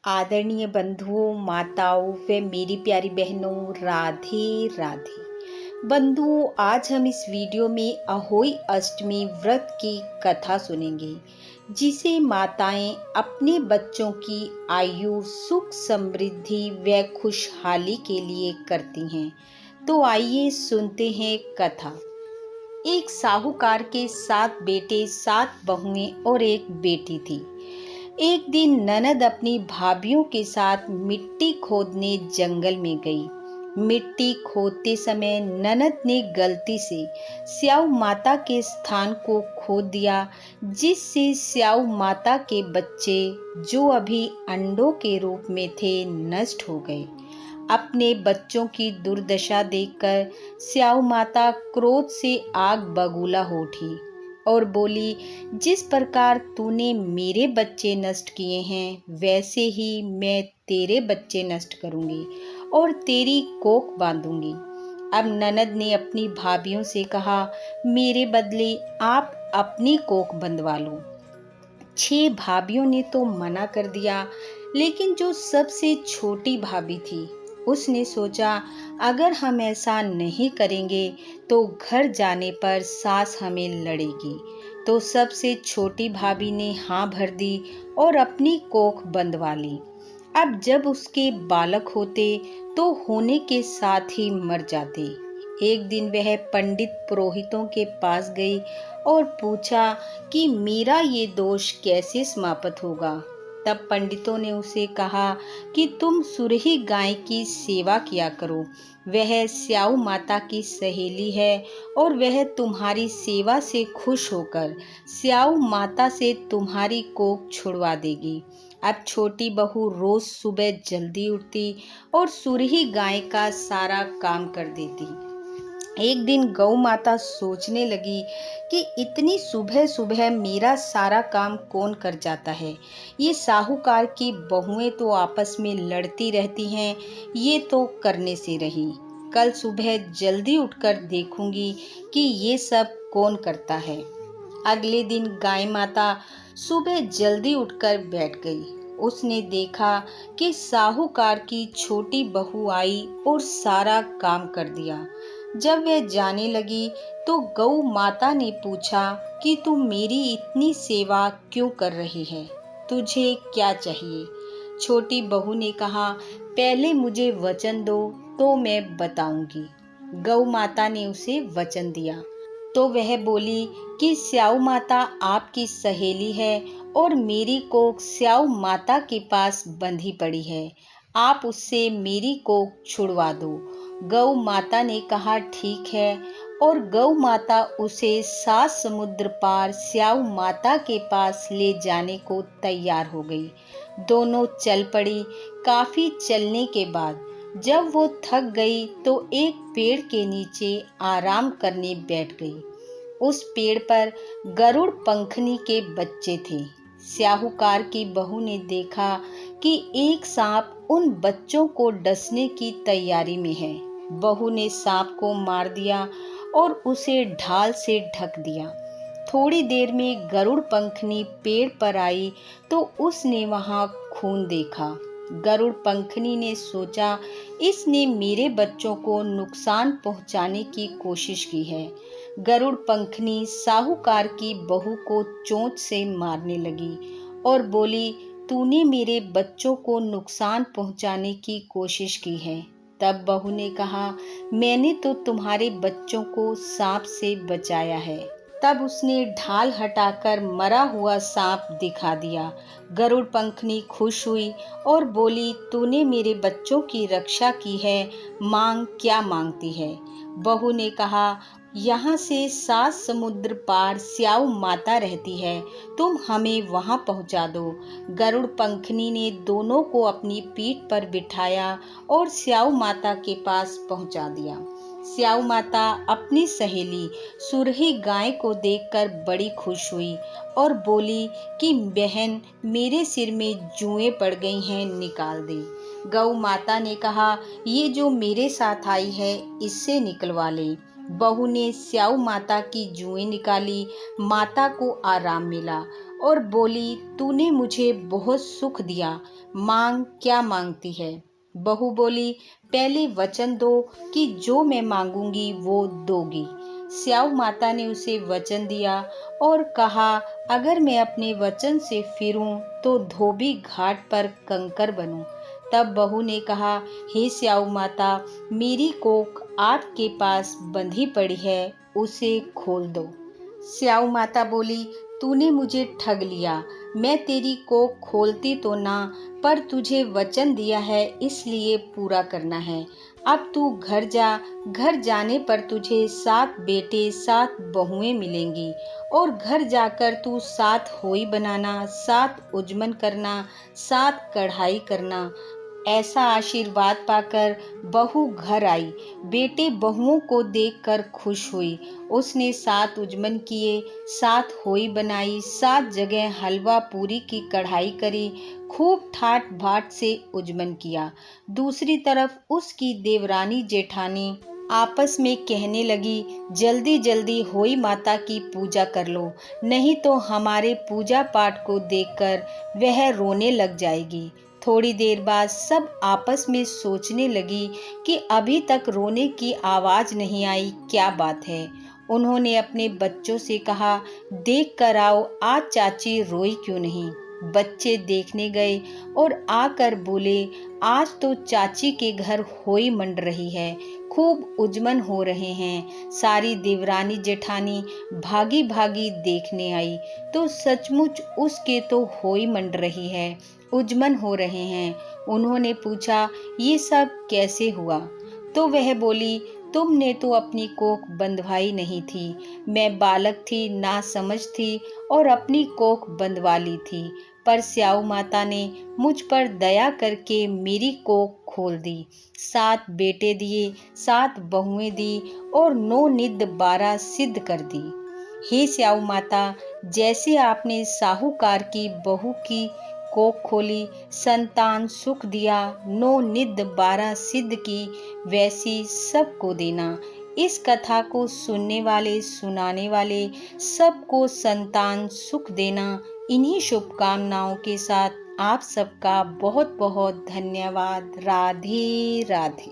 आदरणीय बंधुओं, माताओं व मेरी प्यारी बहनों, राधे राधे। बंधुओं, आज हम इस वीडियो में अहोई अष्टमी व्रत की कथा सुनेंगे, जिसे माताएं अपने बच्चों की आयु, सुख, समृद्धि व खुशहाली के लिए करती हैं। तो आइए सुनते हैं कथा। एक साहूकार के 7 बेटे, 7 बहुएं और एक बेटी थी। एक दिन ननद अपनी भाभीयों के साथ मिट्टी खोदने जंगल में गई। मिट्टी खोदते समय ननद ने गलती से स्याऊ माता के स्थान को खोद दिया, जिससे स्याऊ माता के बच्चे, जो अभी अंडों के रूप में थे, नष्ट हो गए। अपने बच्चों की दुर्दशा देखकर स्याऊ माता क्रोध से आग बबूला हो उठी और बोली, जिस प्रकार तूने मेरे बच्चे नष्ट किए हैं, वैसे ही मैं तेरे बच्चे नष्ट करूंगी और तेरी कोख बांधूंगी। अब ननद ने अपनी भाभियों से कहा, मेरे बदले आप अपनी कोख बंधवा लो। 6 भाभियों ने तो मना कर दिया, लेकिन जो सबसे छोटी भाभी थी, उसने सोचा, अगर हम ऐसा नहीं करेंगे तो घर जाने पर सास हमें लड़ेगी। तो सबसे छोटी भाभी ने हाँ भर दी और अपनी कोख बंधवा ली। अब जब उसके बालक होते तो होने के साथ ही मर जाते। एक दिन वह पंडित पुरोहितों के पास गई और पूछा कि मेरा ये दोष कैसे समाप्त होगा। तब पंडितों ने उसे कहा कि तुम सुरही गाय की सेवा किया करो। वह स्याऊ माता की सहेली है और वह तुम्हारी सेवा से खुश होकर स्याऊ माता से तुम्हारी कोख छुड़वा देगी। अब छोटी बहू रोज सुबह जल्दी उठती और सुरही गाय का सारा काम कर देती। एक दिन गौ माता सोचने लगी कि इतनी सुबह सुबह मेरा सारा काम कौन कर जाता है। ये साहूकार की बहुएं तो आपस में लड़ती रहती हैं, ये तो करने से रही। कल सुबह जल्दी उठकर देखूंगी कि ये सब कौन करता है। अगले दिन गाय माता सुबह जल्दी उठकर बैठ गई। उसने देखा कि साहूकार की छोटी बहू आई और सारा काम कर दिया। जब वह जाने लगी तो गौ माता ने पूछा कि तू मेरी इतनी सेवा क्यों कर रही है? तुझे क्या चाहिए? छोटी बहू ने कहा, पहले मुझे वचन दो तो मैं बताऊंगी। गौ माता ने उसे वचन दिया तो वह बोली कि स्याऊ माता आपकी सहेली है और मेरी कोख स्याऊ माता के पास बंधी पड़ी है। आप उससे मेरी कोख छुड़वा दो। गौ माता ने कहा, ठीक है, और गौ माता उसे 7 समुद्र पार स्याऊ माता के पास ले जाने को तैयार हो गई। दोनों चल पड़ी। काफी चलने के बाद जब वो थक गई तो एक पेड़ के नीचे आराम करने बैठ गई। उस पेड़ पर गरुड़ पंखनी के बच्चे थे। साहूकार की बहू ने देखा कि एक सांप उन बच्चों को डसने की तैयारी में है। बहू ने सांप को मार दिया और उसे ढाल से ढक दिया। थोड़ी देर में गरुड़ पंखनी पेड़ पर आई तो उसने वहां खून देखा। गरुड़ पंखनी ने सोचा, इसने मेरे बच्चों को नुकसान पहुंचाने की कोशिश की है। गरुड़ पंखनी साहूकार की बहू को चोंच से मारने लगी और बोली, तूने मेरे बच्चों को नुकसान पहुंचाने की कोशिश की है। तब बहू ने कहा, मैंने तो तुम्हारे बच्चों को सांप से बचाया है। तब उसने ढाल हटाकर मरा हुआ सांप दिखा दिया। गरुड़ पंखनी खुश हुई और बोली, तूने मेरे बच्चों की रक्षा की है, मांग क्या मांगती है? बहू ने कहा, यहाँ से 7 समुद्र पार स्याऊ माता रहती है, तुम हमें वहां पहुंचा दो। गरुड़ पंखनी ने दोनों को अपनी पीठ पर बिठाया और स्याऊ माता के पास पहुंचा दिया। स्याऊ माता अपनी सहेली सुरही गाय को देखकर बड़ी खुश हुई और बोली कि बहन, मेरे सिर में जुएं पड़ गई हैं, निकाल दे। गौ माता ने कहा, ये जो मेरे साथ आई है, इससे निकलवा ले। बहू ने स्याऊ माता की जुएं निकाली। माता को आराम मिला और बोली, तूने मुझे बहुत सुख दिया, मांग क्या मांगती है। बहू बोली, पहले वचन दो कि जो मैं मांगूंगी वो दोगी। स्याऊ माता ने उसे वचन दिया और कहा, अगर मैं अपने वचन से फिरूं तो धोबी घाट पर कंकर बनूं। तब बहू ने कहा, हे स्याऊ माता, मेरी कोख आपके पास बंधी पड़ी है, उसे खोल दो। स्याऊ माता बोली, तूने मुझे ठग लिया, मैं तेरी कोख खोलती तो ना, पर तुझे वचन दिया है इसलिए पूरा करना है। अब तू घर जा, घर जाने पर तुझे 7 बेटे 7 बहुएं मिलेंगी और घर जाकर तू 7 होई बनाना, 7 उजमन करना, 7 कढ़ाई करना। ऐसा आशीर्वाद पाकर बहू घर आई। बेटे बहुओं को देखकर खुश हुई। उसने 7 उजमन किए, 7 होई बनाई, 7 जगह हलवा पूरी की कढ़ाई करी, खूब ठाट बाट से उजमन किया। दूसरी तरफ उसकी देवरानी जेठानी आपस में कहने लगी, जल्दी जल्दी होई माता की पूजा कर लो, नहीं तो हमारे पूजा पाठ को देखकर वह रोने लग जाएगी। थोड़ी देर बाद सब आपस में सोचने लगी कि अभी तक रोने की आवाज नहीं आई, क्या बात है। उन्होंने अपने बच्चों से कहा, देख कर आओ आज चाची रोई क्यों नहीं। बच्चे देखने गए और आकर बोले, आज तो चाची के घर होई मंड रही है, खूब उजमन हो रहे हैं। सारी देवरानी जेठानी भागी भागी देखने आई तो सचमुच उसके तो होई मंड रही है, उजमन हो रहे हैं। उन्होंने पूछा, ये सब कैसे हुआ। तो वह बोली, तुमने तो अपनी कोख बंधवाई नहीं थी, मैं बालक थी, ना समझ थी और अपनी कोख बंधवा ली थी, पर स्याऊ माता ने मुझ पर दया करके मेरी कोख खोल दी। 7 बेटे दिए, 7 बहुएं दी और 9 निध 12 सिद्ध कर दी। हे स्याऊ माता, जैसे आपने साहूकार की बहू की कोख खोली, संतान सुख दिया, 9 निध 12 सिद्ध की, वैसी सबको देना। इस कथा को सुनने वाले सुनाने वाले सबको संतान सुख देना। इन्हीं शुभकामनाओं के साथ आप सबका बहुत बहुत धन्यवाद। राधे राधे।